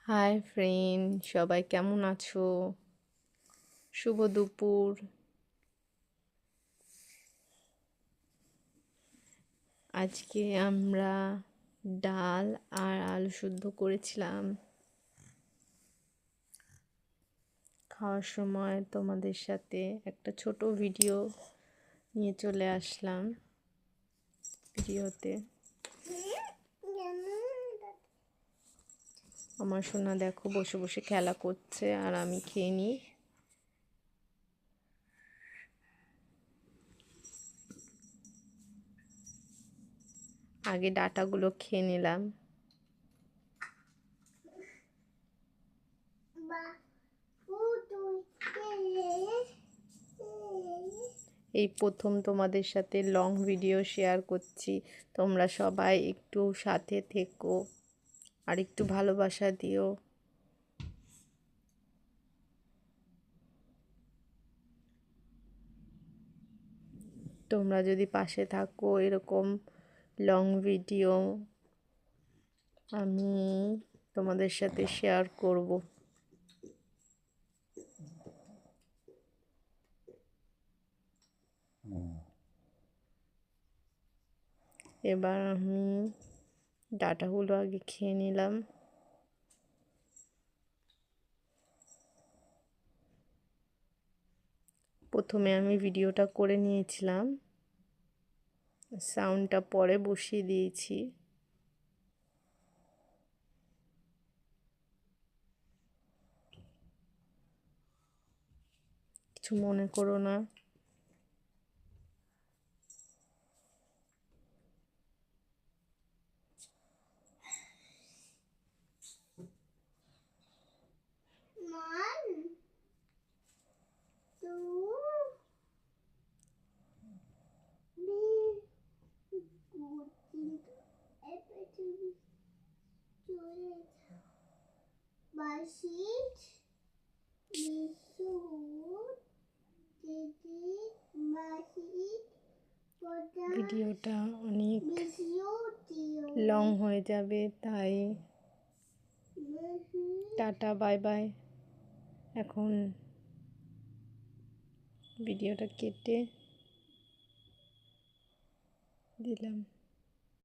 Hi friend, সবাই কেমন আছো? শুভ দুপুর। আজকে আমরা ডাল আর আলু সেদ্ধ করেছিলাম। খাওয়ার সময় তোমাদের সাথে একটা ছোট ভিডিও নিয়ে চলে আসলাম। ভিডিওতে আমার সোনা দেখো বসে বসে খেলা করছে আর আমি খেয়ে নিই। আগে ডাটাগুলো খেয়ে নিলাম। এই প্রথম তোমাদের সাথে লং ভিডিও শেয়ার করছি। তোমরা সবাই একটু সাথে থেকো আর একটু ভালোবাসা দিও। তোমরা যদি পাশে থাকো, এরকম লং ভিডিও আমি তোমাদের সাথে শেয়ার করব। এবার আমি ডাটাগুলো আগে খেয়ে নিলাম। প্রথমে আমি ভিডিওটা করে নিয়েছিলাম, সাউন্ডটা পরে বসিয়ে দিয়েছি। কিছু মনে করো না। ভিডিওটা অনেক লং হয়ে যাবে, তাই টাটা বাই বাই। এখন ভিডিওটা কেটে দিলাম।